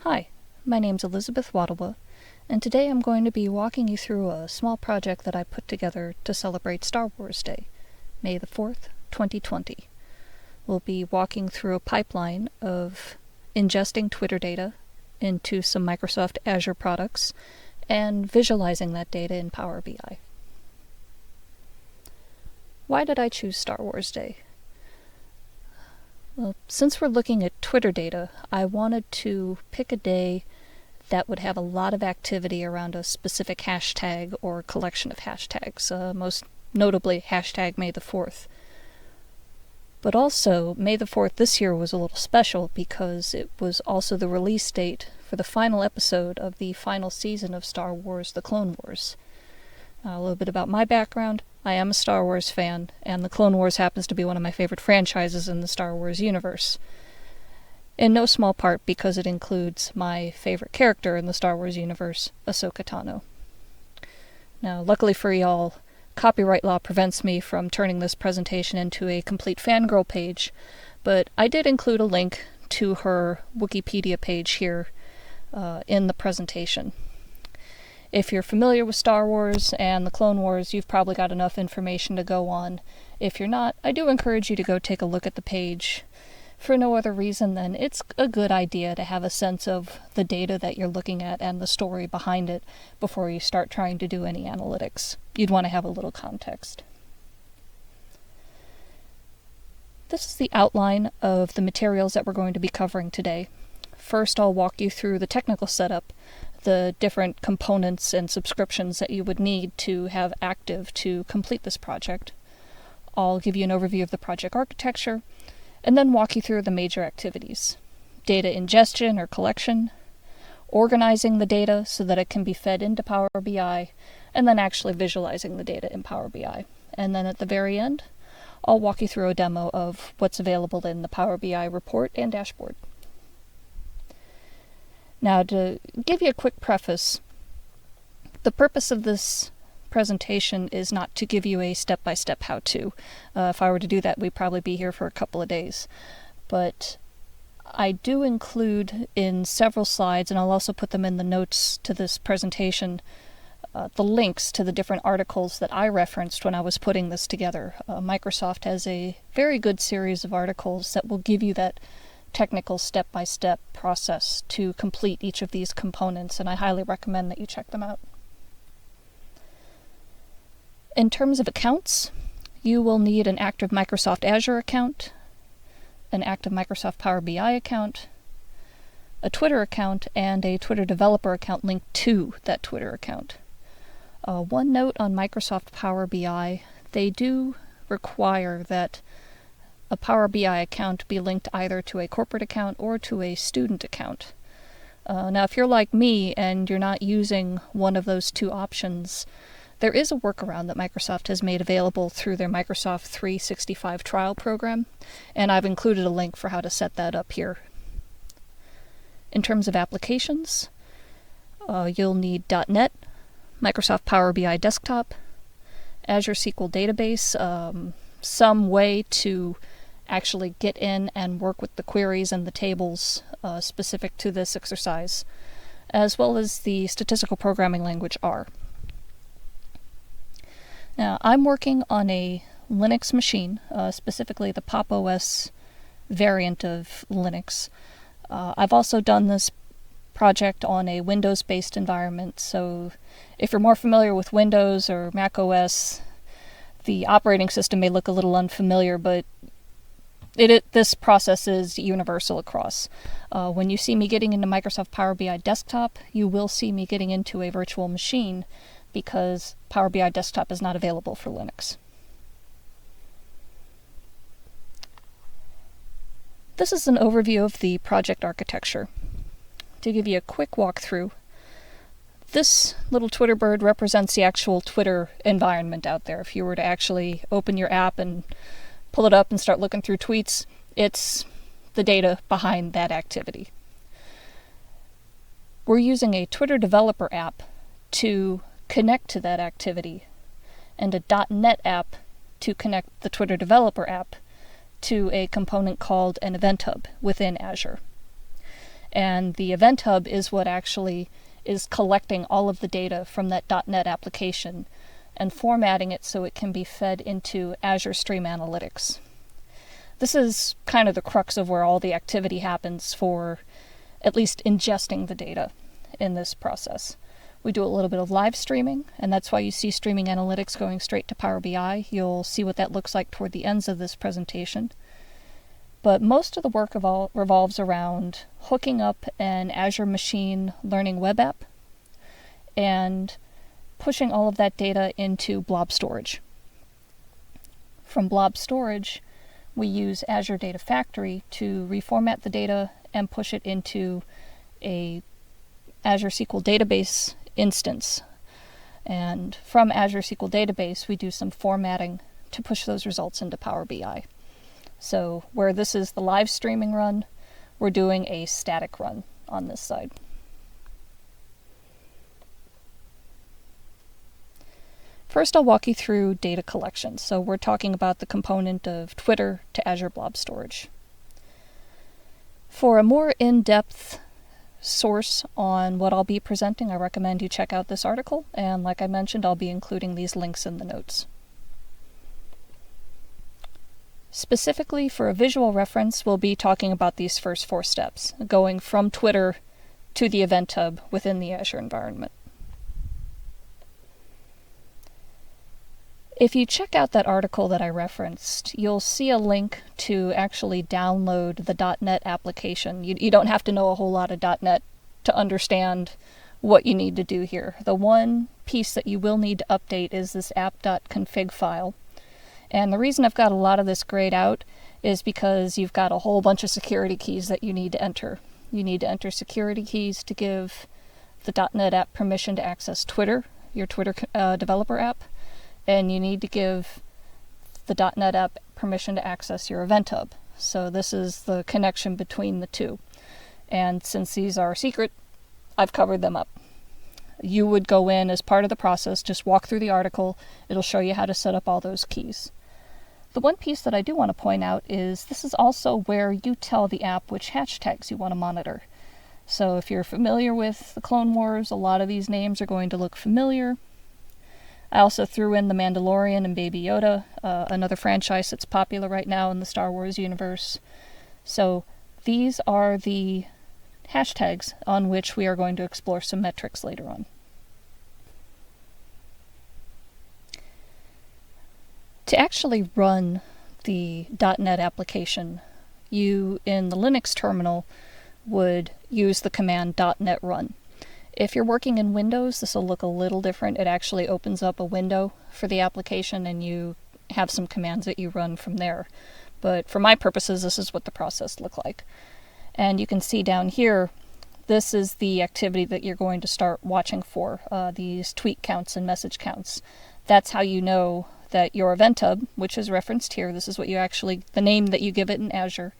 Hi, my name's Elizabeth Waddlewa, and today I'm going to be walking you through a small project that I put together to celebrate Star Wars Day, May the 4th, 2020. We'll be walking through a pipeline of ingesting Twitter data into some Microsoft Azure products and visualizing that data in Power BI. Why did I choose Star Wars Day? Well, since we're looking at Twitter data, I wanted to pick a day that would have a lot of activity around a specific hashtag or collection of hashtags, most notably hashtag May the 4th. But also, May the 4th this year was a little special because it was also the release date for the final episode of the final season of Star Wars: The Clone Wars. A little bit about my background. I am a Star Wars fan, and The Clone Wars happens to be one of my favorite franchises in the Star Wars universe. In no small part because it includes my favorite character in the Star Wars universe, Ahsoka Tano. Now, luckily for y'all, copyright law prevents me from turning this presentation into a complete fangirl page, but I did include a link to her Wikipedia page here in the presentation. If you're familiar with Star Wars and the Clone Wars, you've probably got enough information to go on. If you're not, I do encourage you to go take a look at the page. For no other reason than it's a good idea to have a sense of the data that you're looking at and the story behind it before you start trying to do any analytics. You'd want to have a little context. This is the outline of the materials that we're going to be covering today. First, I'll walk you through the technical setup, the different components and subscriptions that you would need to have active to complete this project. I'll give you an overview of the project architecture, and then walk you through the major activities. Data ingestion or collection, organizing the data so that it can be fed into Power BI, and then actually visualizing the data in Power BI. And then at the very end, I'll walk you through a demo of what's available in the Power BI report and dashboard. Now, to give you a quick preface, the purpose of this presentation is not to give you a step-by-step how-to. If I were to do that, we'd probably be here for a couple of days. But I do include in several slides, and I'll also put them in the notes to this presentation, the links to the different articles that I referenced when I was putting this together. Microsoft has a very good series of articles that will give you that technical step-by-step process to complete each of these components, and I highly recommend that you check them out. In terms of accounts, you will need an active Microsoft Azure account, an active Microsoft Power BI account, a Twitter account, and a Twitter developer account linked to that Twitter account. One note on Microsoft Power BI, they do require that a Power BI account be linked either to a corporate account or to a student account. Now, if you're like me and you're not using one of those two options, there is a workaround that Microsoft has made available through their Microsoft 365 trial program, and I've included a link for how to set that up here. In terms of applications, you'll need .NET, Microsoft Power BI Desktop, Azure SQL Database, some way to actually get in and work with the queries and the tables specific to this exercise, as well as the statistical programming language R. Now, I'm working on a Linux machine, specifically the Pop! OS variant of Linux. I've also done this project on a Windows-based environment, so if you're more familiar with Windows or Mac OS, the operating system may look a little unfamiliar, but this process is universal across. When you see me getting into Microsoft Power BI Desktop, you will see me getting into a virtual machine because Power BI Desktop is not available for Linux. This is an overview of the project architecture. To give you a quick walkthrough, this little Twitter bird represents the actual Twitter environment out there. If you were to actually open your app and pull it up and start looking through tweets, it's the data behind that activity. We're using a Twitter developer app to connect to that activity, and a .NET app to connect the Twitter developer app to a component called an event hub within Azure. And the Event Hub is what actually is collecting all of the data from that .NET application and formatting it so it can be fed into Azure Streaming Analytics. This is kind of the crux of where all the activity happens for at least ingesting the data in this process. We do a little bit of live streaming, and that's why you see Streaming Analytics going straight to Power BI. You'll see what that looks like toward the ends of this presentation. But most of the work revolves around hooking up an Azure Machine Learning web app and pushing all of that data into Blob storage. From Blob storage, we use Azure Data Factory to reformat the data and push it into a Azure SQL database instance. And from Azure SQL database, we do some formatting to push those results into Power BI. So where this is the live streaming run, we're doing a static run on this side. First, I'll walk you through data collection. So we're talking about the component of Twitter to Azure Blob storage. For a more in-depth source on what I'll be presenting, I recommend you check out this article. And like I mentioned, I'll be including these links in the notes. Specifically for a visual reference, we'll be talking about these first 4 steps, going from Twitter to the Event Hub within the Azure environment. If you check out that article that I referenced, you'll see a link to actually download the .NET application. You don't have to know a whole lot of .NET to understand what you need to do here. The one piece that you will need to update is this app.config file. And the reason I've got a lot of this grayed out is because you've got a whole bunch of security keys that you need to enter. You need to enter security keys to give the .NET app permission to access Twitter, your Twitter developer app. And you need to give the .NET app permission to access your Event Hub. So this is the connection between the two. And since these are secret, I've covered them up. You would go in as part of the process, just walk through the article. It'll show you how to set up all those keys. The one piece that I do want to point out is this is also where you tell the app which hashtags you want to monitor. So if you're familiar with the Clone Wars, a lot of these names are going to look familiar. I also threw in The Mandalorian and Baby Yoda, another franchise that's popular right now in the Star Wars universe. So these are the hashtags on which we are going to explore some metrics later on. To actually run the .NET application, you in the Linux terminal would use the command .NET run. If you're working in Windows, this will look a little different. It actually opens up a window for the application and you have some commands that you run from there. But for my purposes, this is what the process looks like. And you can see down here, this is the activity that you're going to start watching for, these tweet counts and message counts. That's how you know that your Event Hub, which is referenced here, this is what you actually, the name that you give it in Azure,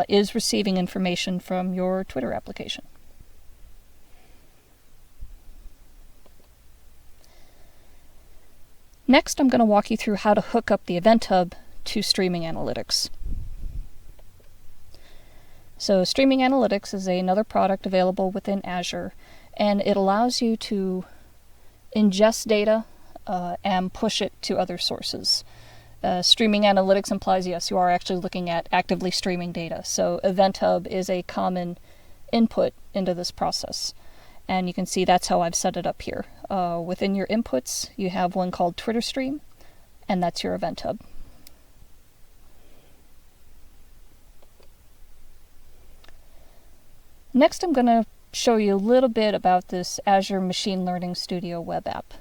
is receiving information from your Twitter application. Next, I'm going to walk you through how to hook up the Event Hub to Streaming Analytics. So Streaming Analytics is another product available within Azure, and it allows you to ingest data and push it to other sources. Streaming Analytics implies, yes, you are actually looking at actively streaming data. So Event Hub is a common input into this process. And you can see that's how I've set it up here. Within your inputs, you have one called Twitter Stream, and that's your Event Hub. Next, I'm going to show you a little bit about this Azure Machine Learning Studio web app.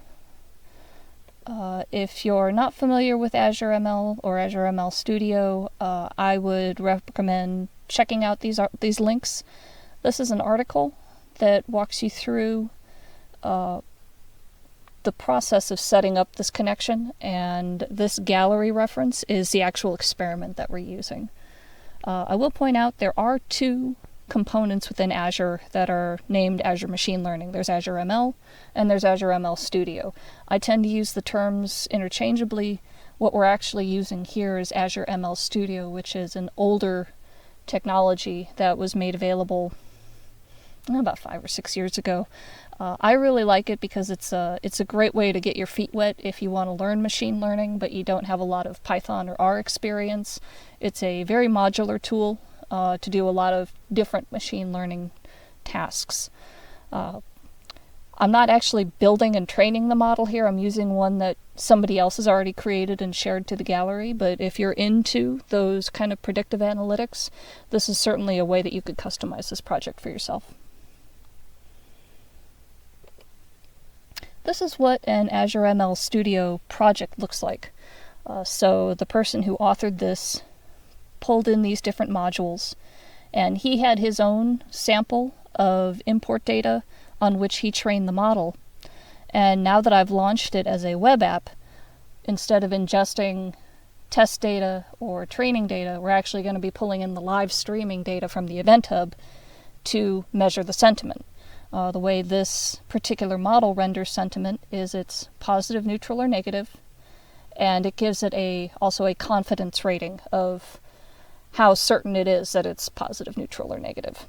If you're not familiar with Azure ML or Azure ML Studio, I would recommend checking out these links. This is an article that walks you through the process of setting up this connection, and this gallery reference is the actual experiment that we're using. I will point out there are 2 components within Azure that are named Azure Machine Learning. There's Azure ML and there's Azure ML Studio. I tend to use the terms interchangeably. What we're actually using here is Azure ML Studio, which is an older technology that was made available about 5 or 6 years ago. I really like it because it's a great way to get your feet wet if you want to learn machine learning, but you don't have a lot of Python or R experience. It's a very modular tool to do a lot of different machine learning tasks. I'm not actually building and training the model here. I'm using one that somebody else has already created and shared to the gallery, but if you're into those kind of predictive analytics, this is certainly a way that you could customize this project for yourself. This is what an Azure ML Studio project looks like. So the person who authored this pulled in these different modules, and he had his own sample of import data on which he trained the model. And now that I've launched it as a web app, instead of ingesting test data or training data, we're actually going to be pulling in the live streaming data from the Event Hub to measure the sentiment. The way this particular model renders sentiment is it's positive, neutral, or negative, and it gives it also a confidence rating of how certain it is that it's positive, neutral, or negative.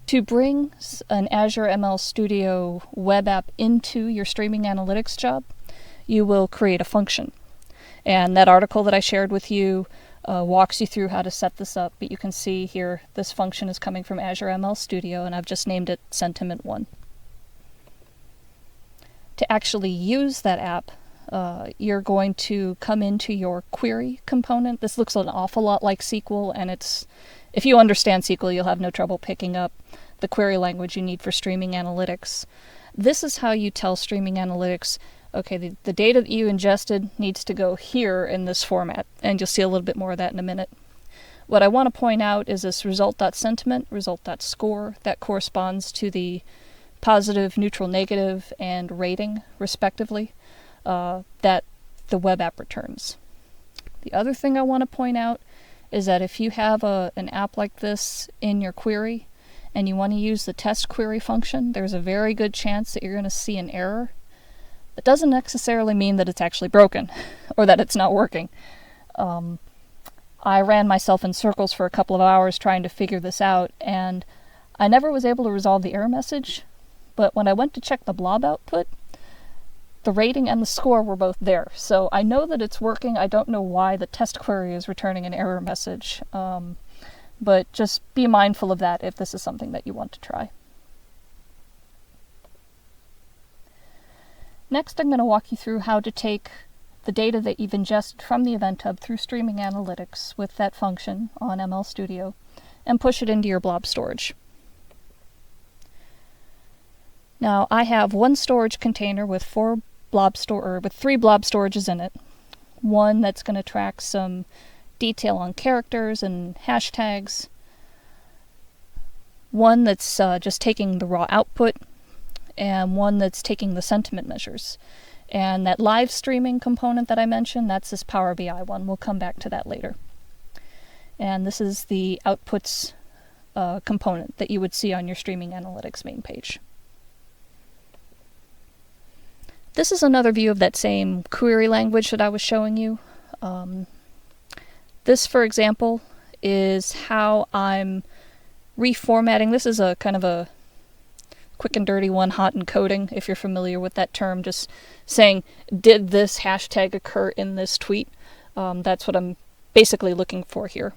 To bring an Azure ML Studio web app into your streaming analytics job, you will create a function. And that article that I shared with you walks you through how to set this up, but you can see here this function is coming from Azure ML Studio, and I've just named it Sentiment1. To actually use that app, you're going to come into your query component. This looks an awful lot like SQL, and if you understand SQL, you'll have no trouble picking up the query language you need for streaming analytics. This is how you tell streaming analytics, okay, the data that you ingested needs to go here in this format, and you'll see a little bit more of that in a minute. What I want to point out is this result.sentiment, result.score, that corresponds to the positive, neutral, negative, and rating, respectively, that the web app returns. The other thing I want to point out is that if you have an app like this in your query and you want to use the test query function, there's a very good chance that you're going to see an error. That doesn't necessarily mean that it's actually broken or that it's not working. I ran myself in circles for a couple of hours trying to figure this out, and I never was able to resolve the error message, but when I went to check the blob output, the rating and the score were both there. So I know that it's working. I don't know why the test query is returning an error message. But just be mindful of that if this is something that you want to try. Next, I'm going to walk you through how to take the data that you've ingested from the Event Hub through Streaming Analytics with that function on ML Studio and push it into your blob storage. Now, I have one storage container with three blob storages in it. One that's going to track some detail on characters and hashtags. One that's just taking the raw output, and one that's taking the sentiment measures. And that live streaming component that I mentioned, that's this Power BI one. We'll come back to that later. And this is the outputs component that you would see on your Streaming Analytics main page. This is another view of that same query language that I was showing you. This, for example, is how I'm reformatting. This is a kind of a quick and dirty one, hot encoding, if you're familiar with that term, just saying, did this hashtag occur in this tweet? That's what I'm basically looking for here.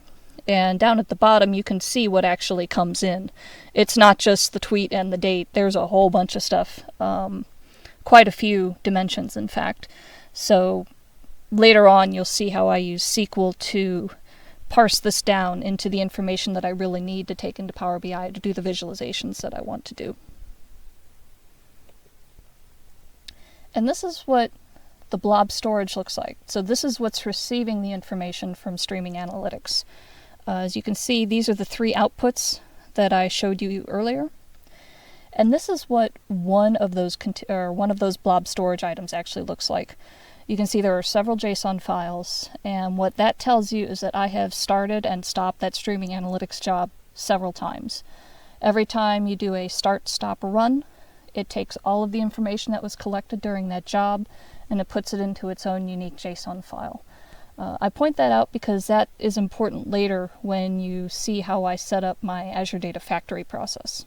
And down at the bottom, you can see what actually comes in. It's not just the tweet and the date. There's a whole bunch of stuff. Quite a few dimensions, in fact. So later on, you'll see how I use SQL to parse this down into the information that I really need to take into Power BI to do the visualizations that I want to do. And this is what the blob storage looks like. So this is what's receiving the information from Streaming Analytics. As you can see, these are the three outputs that I showed you earlier. And this is what one of those blob storage items actually looks like. You can see there are several JSON files, and what that tells you is that I have started and stopped that Streaming Analytics job several times. Every time you do a start, stop, run, it takes all of the information that was collected during that job and it puts it into its own unique JSON file. I point that out because that is important later when you see how I set up my Azure Data Factory process.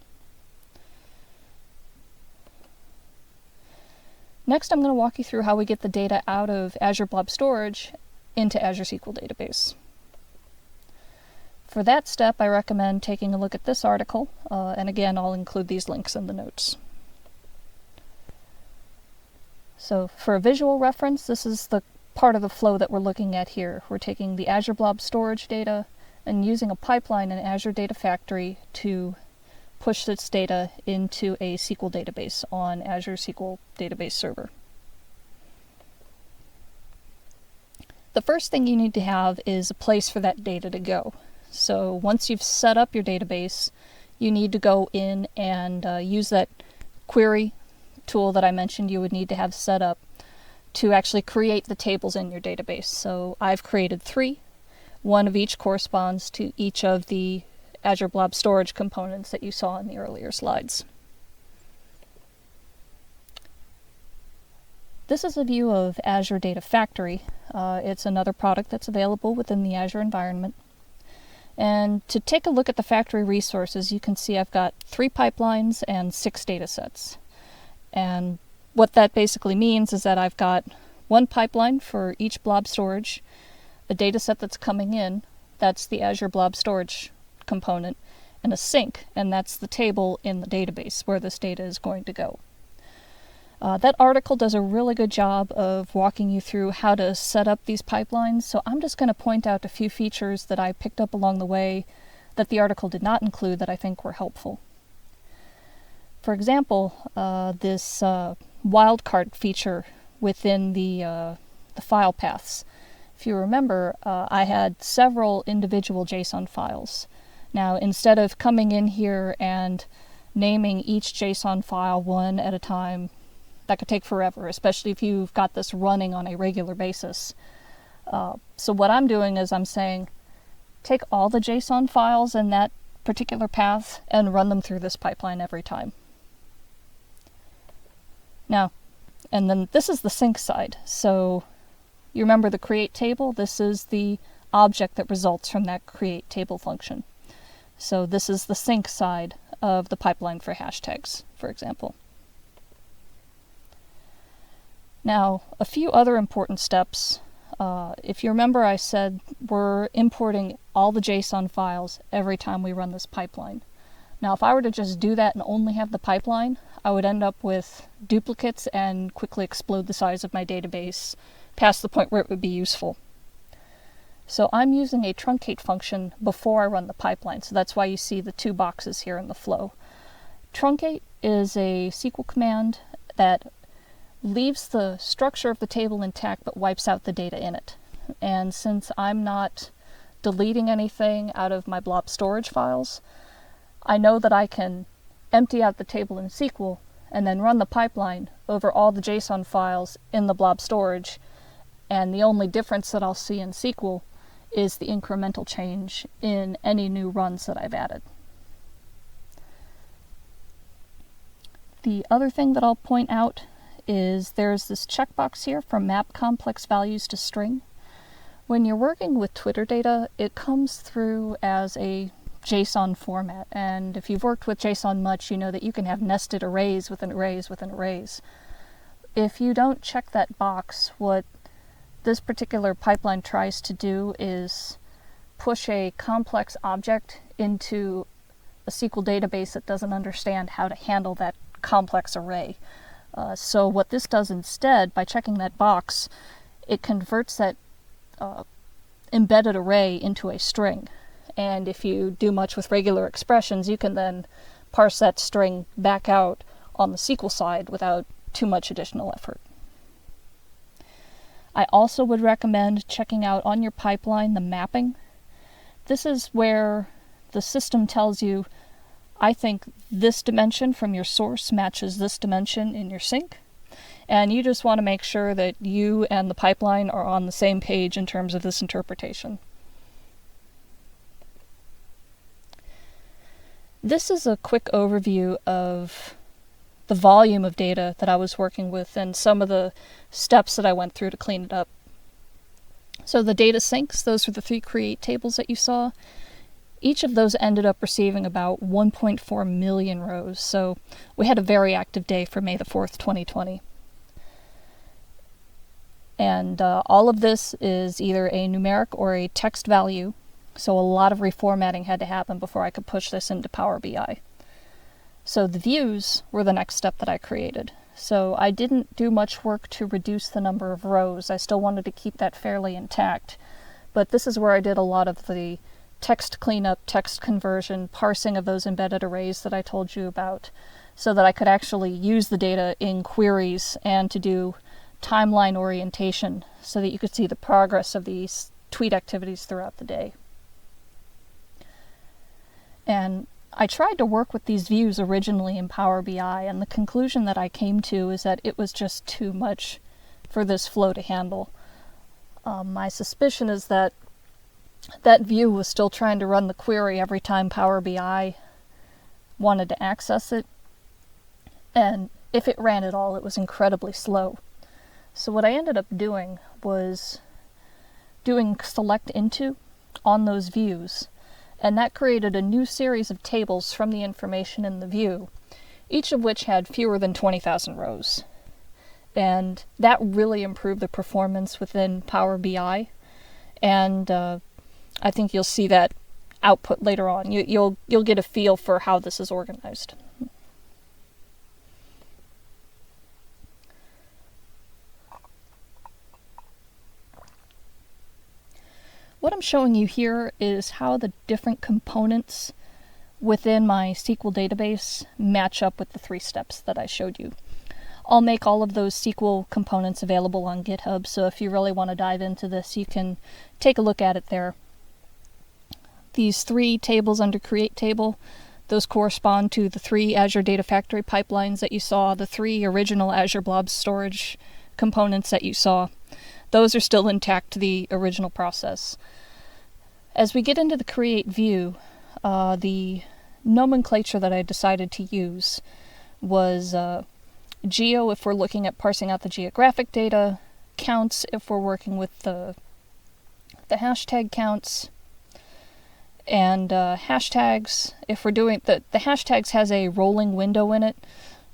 Next, I'm going to walk you through how we get the data out of Azure Blob storage into Azure SQL Database. For that step, I recommend taking a look at this article, and again, I'll include these links in the notes. So for a visual reference, this is the part of the flow that we're looking at here. We're taking the Azure Blob storage data and using a pipeline in Azure Data Factory to push this data into a SQL database on Azure SQL Database Server. The first thing you need to have is a place for that data to go. So once you've set up your database, you need to go in and use that query tool that I mentioned you would need to have set up to actually create the tables in your database. So I've created 3. One of each corresponds to each of the Azure Blob storage components that you saw in the earlier slides. This is a view of Azure Data Factory. It's another product that's available within the Azure environment. And to take a look at the factory resources, you can see I've got 3 pipelines and 6 data sets. And what that basically means is that I've got 1 pipeline for each blob storage, a data set that's coming in, that's the Azure Blob storage component, and a sink, and that's the table in the database where this data is going to go. That article does a really good job of walking you through how to set up these pipelines, so I'm just going to point out a few features that I picked up along the way that the article did not include that I think were helpful. For example, this wildcard feature within the file paths. If you remember, I had several individual JSON files. Now, instead of coming in here and naming each JSON file one at a time, that could take forever, especially if you've got this running on a regular basis. So what I'm doing is I'm saying, take all the JSON files in that particular path and run them through this pipeline every time. Now, and then this is the sync side. So you remember the create table? This is the object that results from that create table function. So this is the sync side of the pipeline for hashtags, for example. Now, a few other important steps. If you remember, I said we're importing all the JSON files every time we run this pipeline. Now, if I were to just do that and only have the pipeline, I would end up with duplicates and quickly explode the size of my database past the point where it would be useful. So I'm using a truncate function before I run the pipeline, so that's why you see the 2 boxes here in the flow. Truncate is a SQL command that leaves the structure of the table intact but wipes out the data in it. And since I'm not deleting anything out of my blob storage files, I know that I can empty out the table in SQL and then run the pipeline over all the JSON files in the blob storage, and the only difference that I'll see in SQL is the incremental change in any new runs that I've added. The other thing that I'll point out is there's this checkbox here for map complex values to string. When you're working with Twitter data, it comes through as a JSON format, and if you've worked with JSON much, you know that you can have nested arrays within arrays within arrays. If you don't check that box, what this particular pipeline tries to do is push a complex object into a SQL database that doesn't understand how to handle that complex array. So what this does instead, by checking that box, it converts that embedded array into a string. And if you do much with regular expressions, you can then parse that string back out on the SQL side without too much additional effort. I also would recommend checking out on your pipeline the mapping. This is where the system tells you, I think this dimension from your source matches this dimension in your sink, and you just want to make sure that you and the pipeline are on the same page in terms of this interpretation. This is a quick overview of the volume of data that I was working with and some of the steps that I went through to clean it up. So the data sinks, those were the 3 create tables that you saw. Each of those ended up receiving about 1.4 million rows, so we had a very active day for May the 4th, 2020. And all of this is either a numeric or a text value, so a lot of reformatting had to happen before I could push this into Power BI. So the views were the next step that I created. So I didn't do much work to reduce the number of rows. I still wanted to keep that fairly intact. But this is where I did a lot of the text cleanup, text conversion, parsing of those embedded arrays that I told you about, so that I could actually use the data in queries and to do timeline orientation so that you could see the progress of these tweet activities throughout the day. And I tried to work with these views originally in Power BI, and the conclusion that I came to is that it was just too much for this flow to handle. My suspicion is that that view was still trying to run the query every time Power BI wanted to access it, and if it ran at all, it was incredibly slow. So what I ended up doing was doing select into on those views, and that created a new series of tables from the information in the view, each of which had fewer than 20,000 rows. And that really improved the performance within Power BI, and I think you'll see that output later on. You'll get a feel for how this is organized. What I'm showing you here is how the different components within my SQL database match up with the 3 steps that I showed you. I'll make all of those SQL components available on GitHub, so if you really want to dive into this, you can take a look at it there. These 3 tables under Create Table, those correspond to the 3 Azure Data Factory pipelines that you saw, the 3 original Azure Blob storage components that you saw. Those are still intact to the original process. As we get into the Create view, the nomenclature that I decided to use was geo if we're looking at parsing out the geographic data, counts if we're working with the hashtag counts, and hashtags if we're doing the hashtags has a rolling window in it,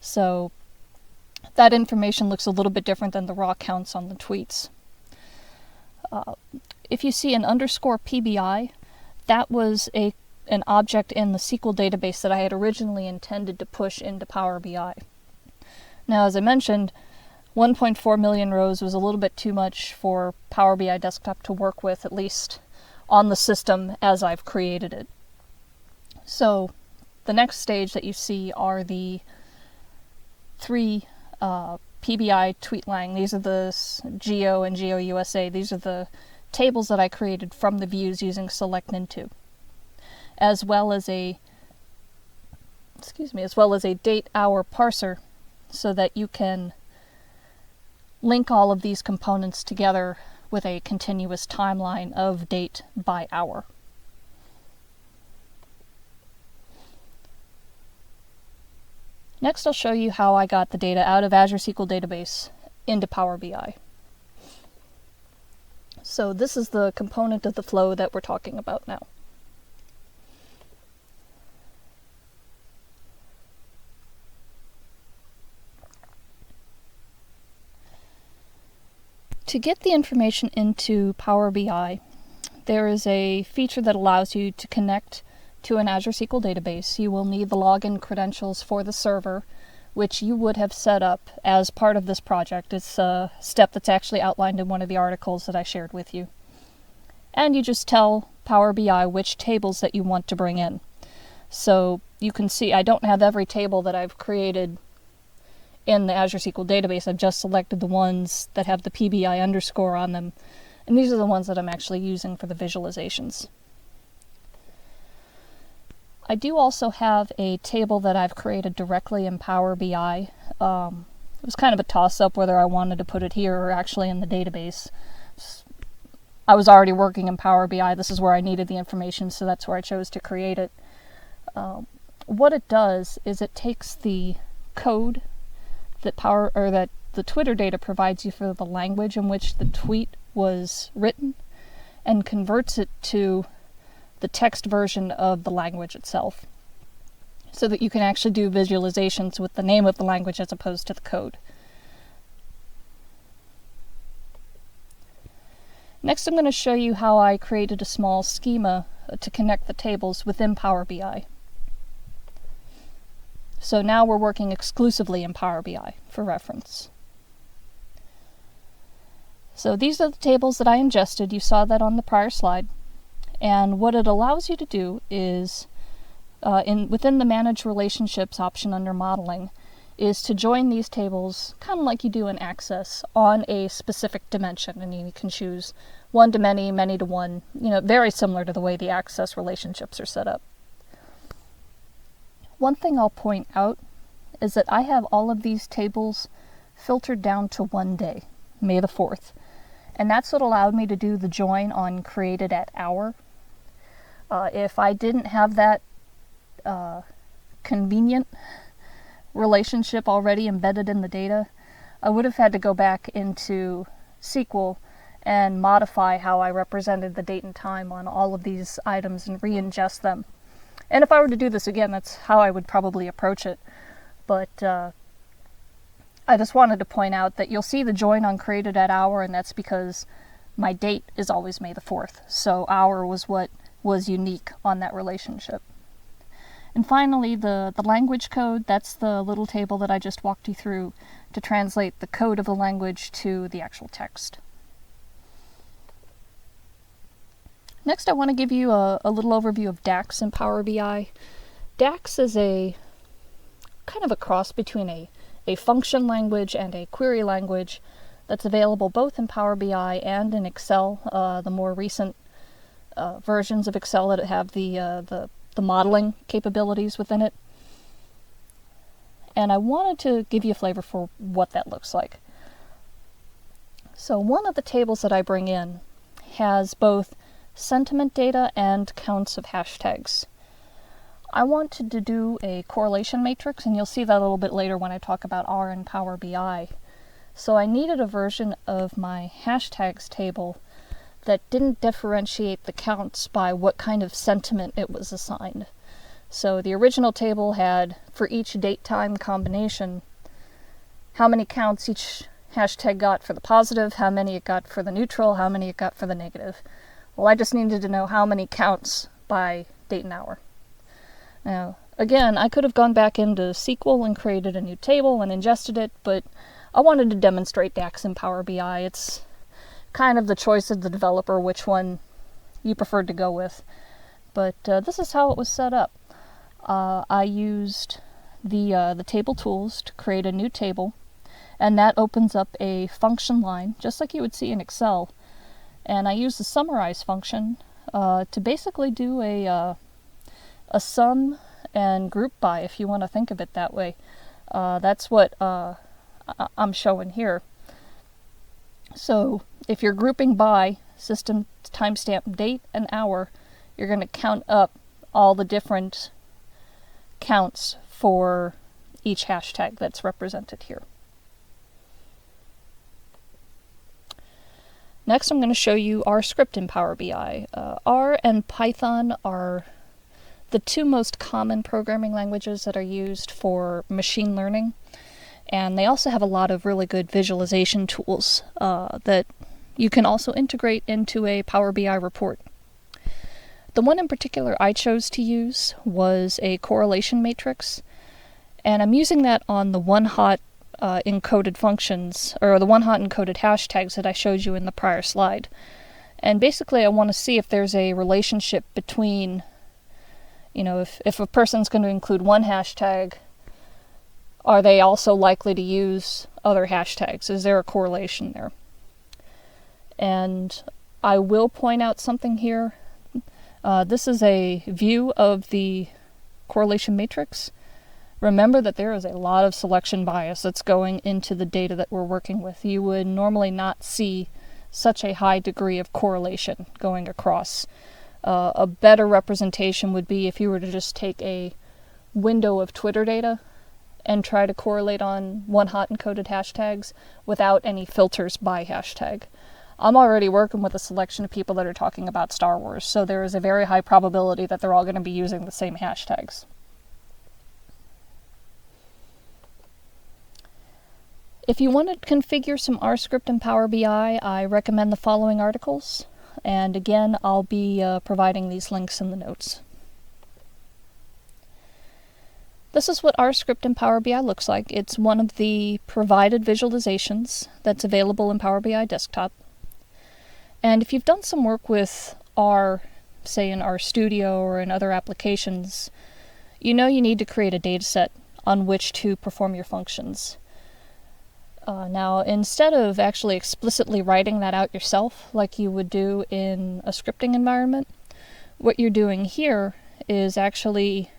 so that information looks a little bit different than the raw counts on the tweets. If you see an underscore PBI, that was an object in the SQL database that I had originally intended to push into Power BI. Now, as I mentioned, 1.4 million rows was a little bit too much for Power BI Desktop to work with, at least on the system as I've created it. So the next stage that you see are the 3 PBI tweetlang. These are the Geo and Geo USA. These are the tables that I created from the views using select into, as well as a date hour parser, so that you can link all of these components together with a continuous timeline of date by hour. Next, I'll show you how I got the data out of Azure SQL Database into Power BI. So this is the component of the flow that we're talking about now. To get the information into Power BI, there is a feature that allows you to connect to an Azure SQL database. You will need the login credentials for the server, which you would have set up as part of this project. It's a step that's actually outlined in one of the articles that I shared with you. And you just tell Power BI which tables that you want to bring in. So you can see I don't have every table that I've created in the Azure SQL database. I've just selected the ones that have the PBI underscore on them, and these are the ones that I'm actually using for the visualizations. I do also have a table that I've created directly in Power BI. It was kind of a toss-up whether I wanted to put it here or actually in the database. I was already working in Power BI. This is where I needed the information, so that's where I chose to create it. What it does is it takes the code that the Twitter data provides you for the language in which the tweet was written and converts it to the text version of the language itself, so that you can actually do visualizations with the name of the language as opposed to the code. Next, I'm going to show you how I created a small schema to connect the tables within Power BI. So now we're working exclusively in Power BI for reference. So these are the tables that I ingested. You saw that on the prior slide. And what it allows you to do is, within the Manage Relationships option under Modeling, is to join these tables kind of like you do in Access on a specific dimension. And you can choose one to many, many to one, very similar to the way the Access relationships are set up. One thing I'll point out is that I have all of these tables filtered down to one day, May the 4th. And that's what allowed me to do the join on created at hour. If I didn't have that convenient relationship already embedded in the data, I would have had to go back into SQL and modify how I represented the date and time on all of these items and re-ingest them. And if I were to do this again, that's how I would probably approach it. But I just wanted to point out that you'll see the join on created at hour, and that's because my date is always May the 4th. So hour was what was unique on that relationship. And finally, the language code, that's the little table that I just walked you through to translate the code of the language to the actual text. Next, I want to give you a little overview of DAX in Power BI. DAX is a kind of a cross between a function language and a query language that's available both in Power BI and in Excel, the more recent versions of Excel that have the modeling capabilities within it. And I wanted to give you a flavor for what that looks like. So one of the tables that I bring in has both sentiment data and counts of hashtags. I wanted to do a correlation matrix, and you'll see that a little bit later when I talk about R in Power BI. So I needed a version of my hashtags table that didn't differentiate the counts by what kind of sentiment it was assigned. So the original table had, for each date-time combination, how many counts each hashtag got for the positive, how many it got for the neutral, how many it got for the negative. Well, I just needed to know how many counts by date and hour. Now, again, I could have gone back into SQL and created a new table and ingested it, but I wanted to demonstrate DAX in Power BI. It's kind of the choice of the developer which one you preferred to go with. But this is how it was set up. I used the table tools to create a new table, and that opens up a function line, just like you would see in Excel. And I used the summarize function to basically do a sum and group by, if you want to think of it that way. That's what I'm showing here. So if you're grouping by system timestamp date and hour, you're going to count up all the different counts for each hashtag that's represented here. Next, I'm going to show you our script in Power BI. R and Python are the two most common programming languages that are used for machine learning. And they also have a lot of really good visualization tools that you can also integrate into a Power BI report. The one in particular I chose to use was a correlation matrix, and I'm using that on the one-hot encoded functions, or the one-hot encoded hashtags that I showed you in the prior slide. And basically I want to see if there's a relationship between, if a person's going to include one hashtag, are they also likely to use other hashtags? Is there a correlation there? And I will point out something here. This is a view of the correlation matrix. Remember that there is a lot of selection bias that's going into the data that we're working with. You would normally not see such a high degree of correlation going across. A better representation would be if you were to just take a window of Twitter data and try to correlate on one-hot encoded hashtags without any filters by hashtag. I'm already working with a selection of people that are talking about Star Wars, so there is a very high probability that they're all going to be using the same hashtags. If you want to configure some RScript in Power BI, I recommend the following articles. And again, I'll be providing these links in the notes. This is what RScript in Power BI looks like. It's one of the provided visualizations that's available in Power BI Desktop. And if you've done some work with R, say in RStudio or in other applications, you know you need to create a dataset on which to perform your functions. Now, instead of actually explicitly writing that out yourself like you would do in a scripting environment, what you're doing here is actually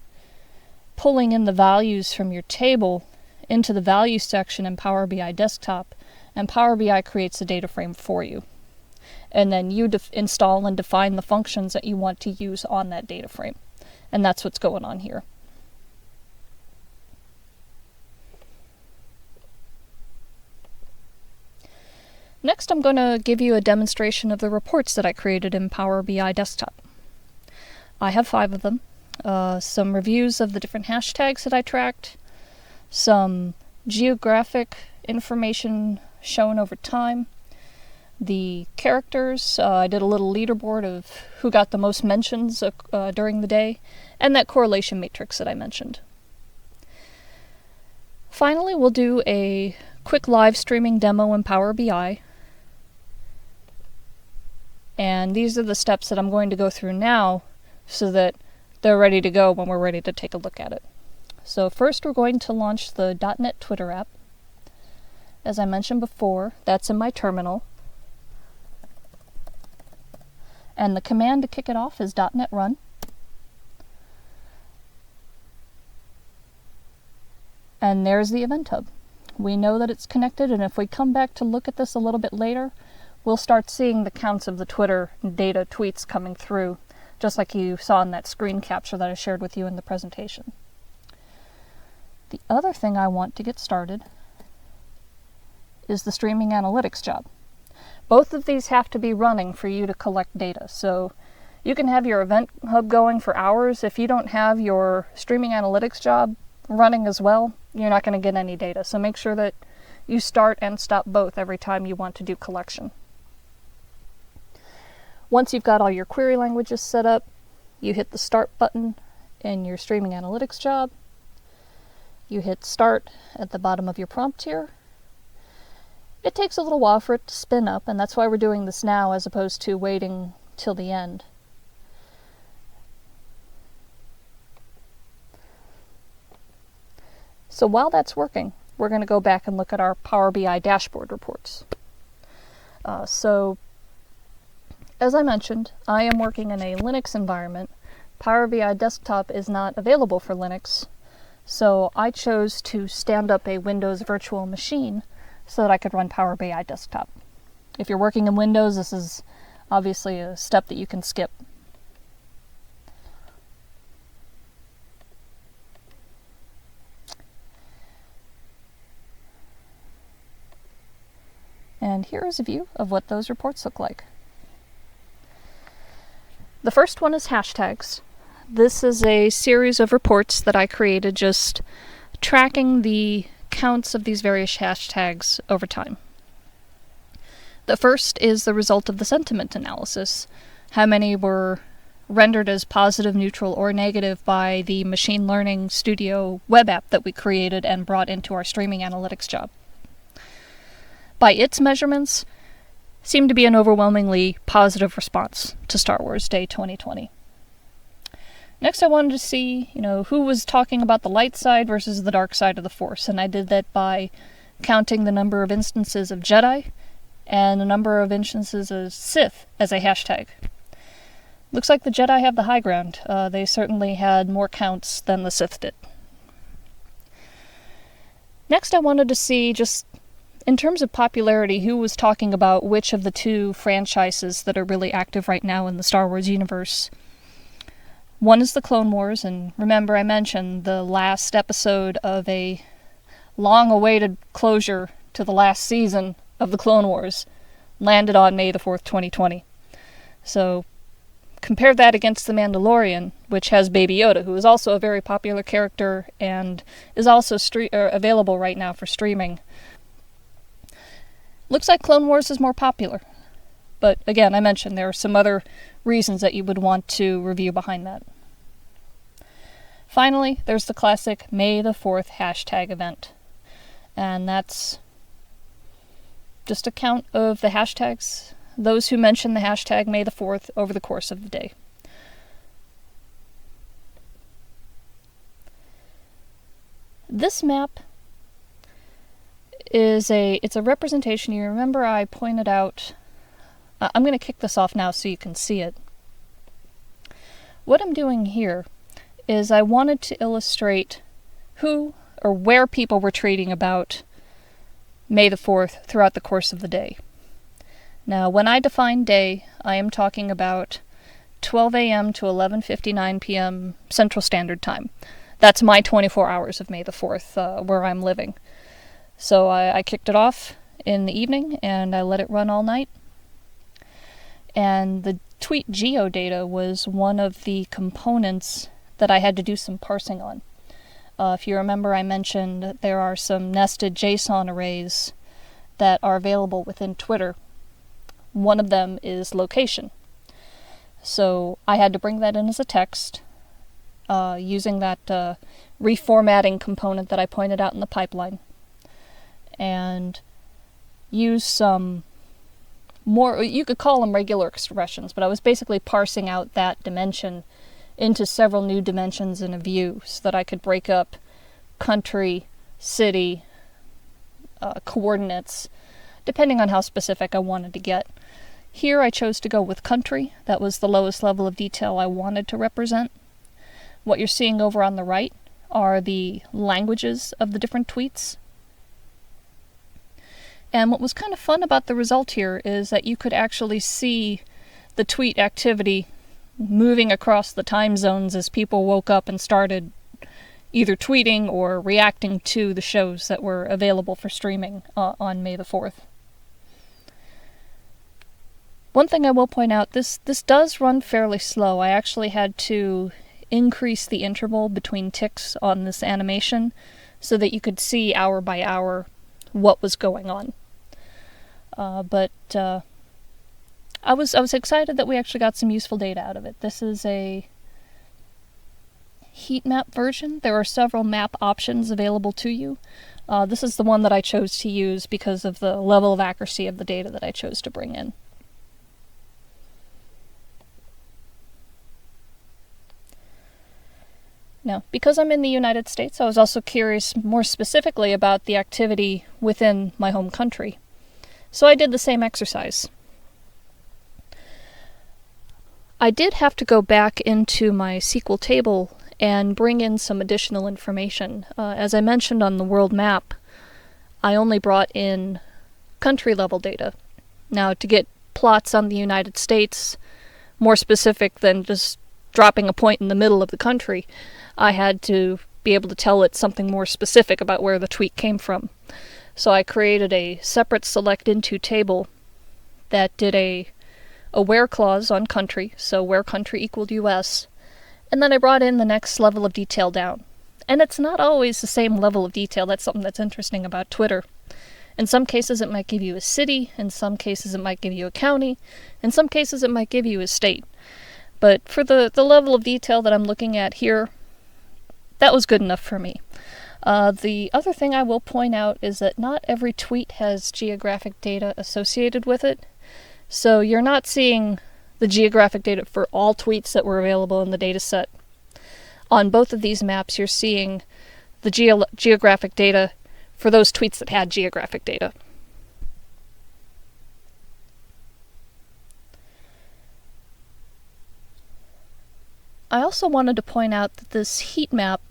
pulling in the values from your table into the value section in Power BI Desktop, and Power BI creates a data frame for you. And then you install and define the functions that you want to use on that data frame. And that's what's going on here. Next, I'm going to give you a demonstration of the reports that I created in Power BI Desktop. I have 5 of them. Some reviews of the different hashtags that I tracked, some geographic information shown over time, the characters, I did a little leaderboard of who got the most mentions during the day, and that correlation matrix that I mentioned. Finally, we'll do a quick live streaming demo in Power BI. And these are the steps that I'm going to go through now so that they're ready to go when we're ready to take a look at it. So first we're going to launch the .NET Twitter app. As I mentioned before, that's in my terminal. And the command to kick it off is .NET run. And there's the event hub. We know that it's connected, and if we come back to look at this a little bit later, we'll start seeing the counts of the Twitter data tweets coming through, just like you saw in that screen capture that I shared with you in the presentation. The other thing I want to get started is the Streaming Analytics job. Both of these have to be running for you to collect data. So you can have your event hub going for hours. If you don't have your Streaming Analytics job running as well, you're not going to get any data. So make sure that you start and stop both every time you want to do collection. Once you've got all your query languages set up, you hit the Start button in your Streaming Analytics job. You hit Start at the bottom of your prompt here. It takes a little while for it to spin up, and that's why we're doing this now as opposed to waiting till the end. So while that's working, we're going to go back and look at our Power BI dashboard reports. As I mentioned, I am working in a Linux environment. Power BI Desktop is not available for Linux, so I chose to stand up a Windows virtual machine so that I could run Power BI Desktop. If you're working in Windows, this is obviously a step that you can skip. And here is a view of what those reports look like. The first one is hashtags. This is a series of reports that I created just tracking the counts of these various hashtags over time. The first is the result of the sentiment analysis. How many were rendered as positive, neutral, or negative by the Machine Learning Studio web app that we created and brought into our Streaming Analytics job. By its measurements, seemed to be an overwhelmingly positive response to Star Wars Day 2020. Next, I wanted to see, who was talking about the light side versus the dark side of the Force, and I did that by counting the number of instances of Jedi and the number of instances of Sith as a hashtag. Looks like the Jedi have the high ground. They certainly had more counts than the Sith did. Next, I wanted to see, just in terms of popularity, who was talking about which of the 2 franchises that are really active right now in the Star Wars universe. One is the Clone Wars, and remember I mentioned the last episode of a long-awaited closure to the last season of the Clone Wars landed on May the 4th, 2020. So compare that against The Mandalorian, which has Baby Yoda, who is also a very popular character and is also available right now for streaming. Looks like Clone Wars is more popular. But again, I mentioned there are some other reasons that you would want to review behind that. Finally, there's the classic May the 4th hashtag event. And that's just a count of the hashtags, those who mention the hashtag May the 4th over the course of the day. This map is it's a representation. You remember I pointed out, I'm going to kick this off now so you can see it. What I'm doing here is I wanted to illustrate who or where people were tweeting about May the 4th throughout the course of the day. Now, when I define day, I am talking about 12 a.m. to 11:59 p.m. Central Standard Time. That's my 24 hours of May the 4th, where I'm living. So I kicked it off in the evening, and I let it run all night. And the tweet geodata was one of the components that I had to do some parsing on. If you remember, I mentioned there are some nested JSON arrays that are available within Twitter. One of them is location. So I had to bring that in as a text using that reformatting component that I pointed out in the pipeline, and use some more, you could call them regular expressions, but I was basically parsing out that dimension into several new dimensions in a view so that I could break up country, city, coordinates, depending on how specific I wanted to get. Here I chose to go with country. That was the lowest level of detail I wanted to represent. What you're seeing over on the right are the languages of the different tweets. And what was kind of fun about the result here is that you could actually see the tweet activity moving across the time zones as people woke up and started either tweeting or reacting to the shows that were available for streaming on May the 4th. One thing I will point out, this does run fairly slow. I actually had to increase the interval between ticks on this animation so that you could see hour by hour what was going on. But I was excited that we actually got some useful data out of it. This is a heat map version. There are several map options available to you. This is the one that I chose to use because of the level of accuracy of the data that I chose to bring in. Now, because I'm in the United States, I was also curious more specifically about the activity within my home country. So I did the same exercise. I did have to go back into my SQL table and bring in some additional information. As I mentioned on the world map, I only brought in country-level data. Now, to get plots on the United States more specific than just dropping a point in the middle of the country, I had to be able to tell it something more specific about where the tweet came from. So I created a separate select into table that did a where clause on country, so where country equaled US, and then I brought in the next level of detail down. And it's not always the same level of detail. That's something that's interesting about Twitter. In some cases it might give you a city, in some cases it might give you a county, in some cases it might give you a state. But for the level of detail that I'm looking at here, that was good enough for me. The other thing I will point out is that not every tweet has geographic data associated with it. So you're not seeing the geographic data for all tweets that were available in the dataset. On both of these maps, you're seeing the geographic data for those tweets that had geographic data. I also wanted to point out that this heat map,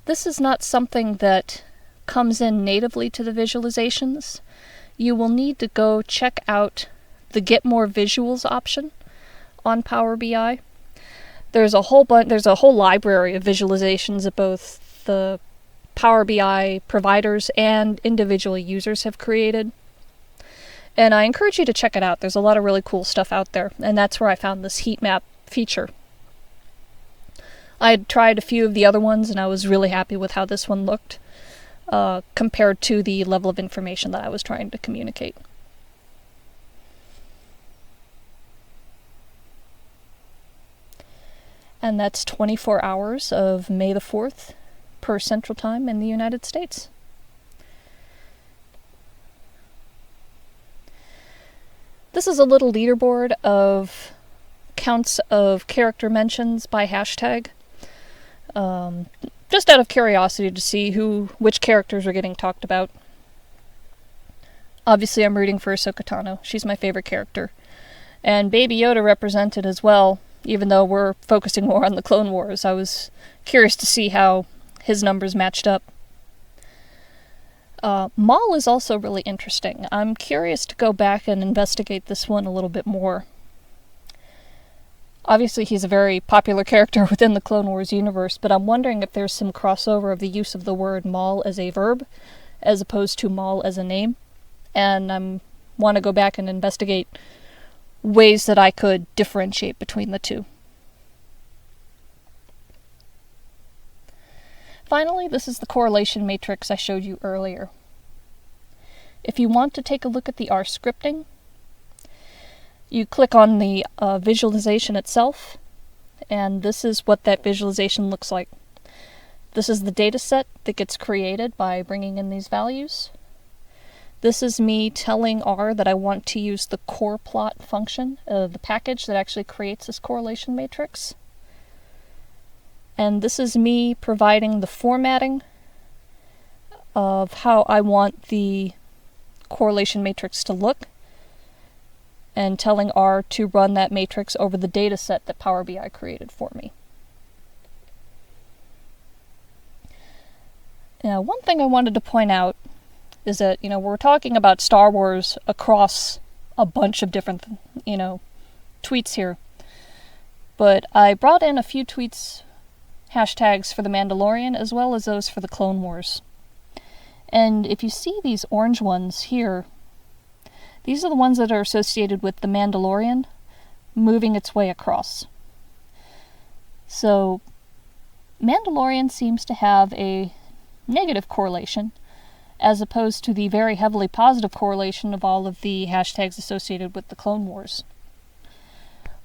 this is not something that comes in natively to the visualizations. You will need to go check out the Get More Visuals option on Power BI. There's a whole library of visualizations that both the Power BI providers and individual users have created. And I encourage you to check it out. There's a lot of really cool stuff out there, and that's where I found this heat map feature. I had tried a few of the other ones, and I was really happy with how this one looked compared to the level of information that I was trying to communicate. And that's 24 hours of May the 4th per Central Time in the United States. This is a little leaderboard of counts of character mentions by hashtag. Just out of curiosity to see which characters are getting talked about. Obviously I'm rooting for Ahsoka Tano. She's my favorite character. And Baby Yoda represented as well, even though we're focusing more on the Clone Wars. I was curious to see how his numbers matched up. Maul is also really interesting. I'm curious to go back and investigate this one a little bit more. Obviously he's a very popular character within the Clone Wars universe, but I'm wondering if there's some crossover of the use of the word Maul as a verb, as opposed to Maul as a name. And I want to go back and investigate ways that I could differentiate between the two. Finally, this is the correlation matrix I showed you earlier. If you want to take a look at the R scripting, you click on the visualization itself, and this is what that visualization looks like. This is the data set that gets created by bringing in these values. This is me telling R that I want to use the core plot function, the package that actually creates this correlation matrix. And this is me providing the formatting of how I want the correlation matrix to look, and telling R to run that matrix over the data set that Power BI created for me. Now, one thing I wanted to point out is that, we're talking about Star Wars across a bunch of different, tweets here. But I brought in a few tweets, hashtags for The Mandalorian, as well as those for the Clone Wars. And if you see these orange ones here, these are the ones that are associated with The Mandalorian moving its way across. So, Mandalorian seems to have a negative correlation, as opposed to the very heavily positive correlation of all of the hashtags associated with the Clone Wars.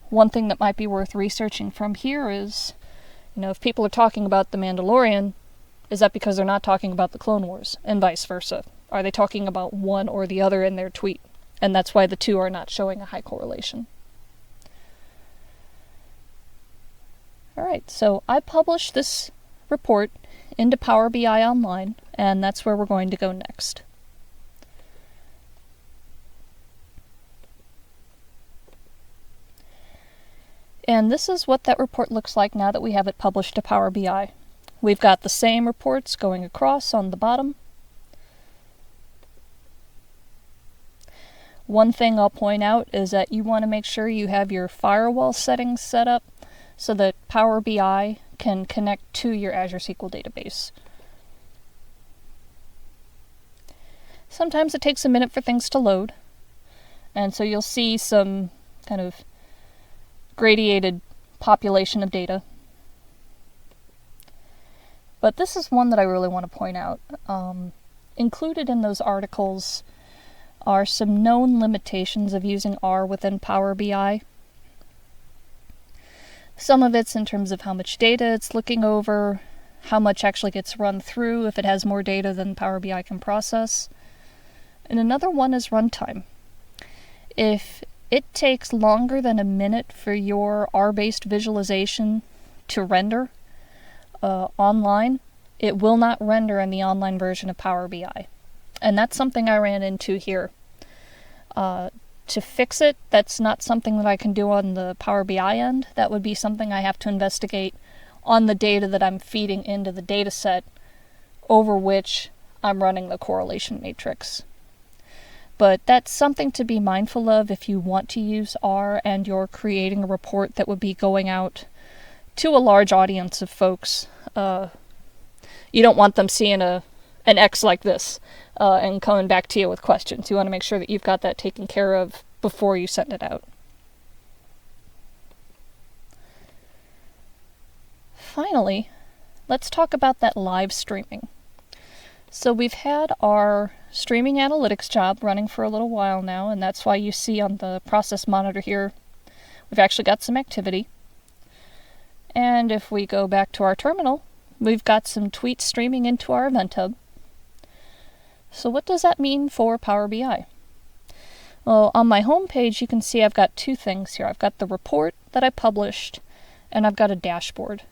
One thing that might be worth researching from here is, if people are talking about The Mandalorian, is that because they're not talking about the Clone Wars, and vice versa? Are they talking about one or the other in their tweet? And that's why the two are not showing a high correlation. Alright, so I published this report into Power BI Online, and that's where we're going to go next. And this is what that report looks like now that we have it published to Power BI. We've got the same reports going across on the bottom. One thing I'll point out is that you want to make sure you have your firewall settings set up so that Power BI can connect to your Azure SQL database. Sometimes it takes a minute for things to load, and so you'll see some kind of gradiated population of data. But this is one that I really want to point out. Included in those articles are some known limitations of using R within Power BI. Some of it's in terms of how much data it's looking over, how much actually gets run through if it has more data than Power BI can process. And another one is runtime. If it takes longer than a minute for your R-based visualization to render online, it will not render in the online version of Power BI. And that's something I ran into here. To fix it, that's not something that I can do on the Power BI end. That would be something I have to investigate on the data that I'm feeding into the data set over which I'm running the correlation matrix. But that's something to be mindful of if you want to use R and you're creating a report that would be going out to a large audience of folks. You don't want them seeing an X like this, and coming back to you with questions. You want to make sure that you've got that taken care of before you send it out. Finally, let's talk about that live streaming. So we've had our streaming analytics job running for a little while now, and that's why you see on the process monitor here, we've actually got some activity. And if we go back to our terminal, we've got some tweets streaming into our event hub. So what does that mean for Power BI? Well, on my home page, you can see I've got two things here. I've got the report that I published, and I've got a dashboard.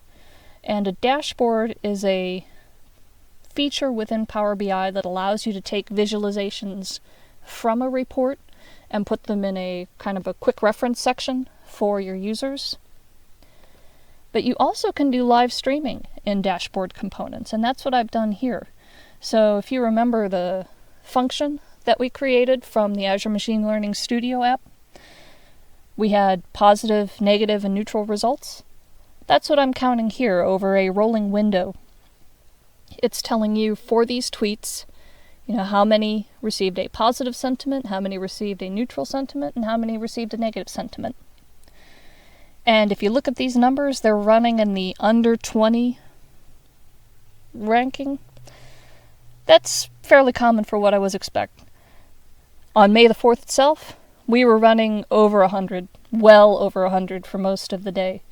And a dashboard is a feature within Power BI that allows you to take visualizations from a report and put them in a kind of a quick reference section for your users. But you also can do live streaming in dashboard components, and that's what I've done here. So if you remember the function that we created from the Azure Machine Learning Studio app, we had positive, negative, and neutral results. That's what I'm counting here over a rolling window. It's telling you for these tweets, how many received a positive sentiment, how many received a neutral sentiment, and how many received a negative sentiment. And if you look at these numbers, they're running in the under 20 ranking. That's fairly common for what I was expecting. On May the 4th itself, we were running over 100, well over 100 for most of the day.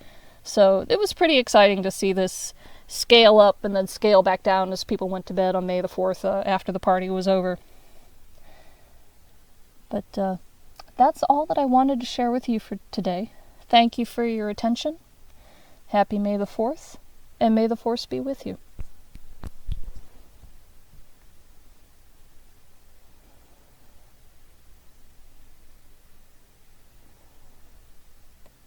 So it was pretty exciting to see this scale up and then scale back down as people went to bed on May the 4th after the party was over. But that's all that I wanted to share with you for today. Thank you for your attention. Happy May the 4th, and may the Force be with you.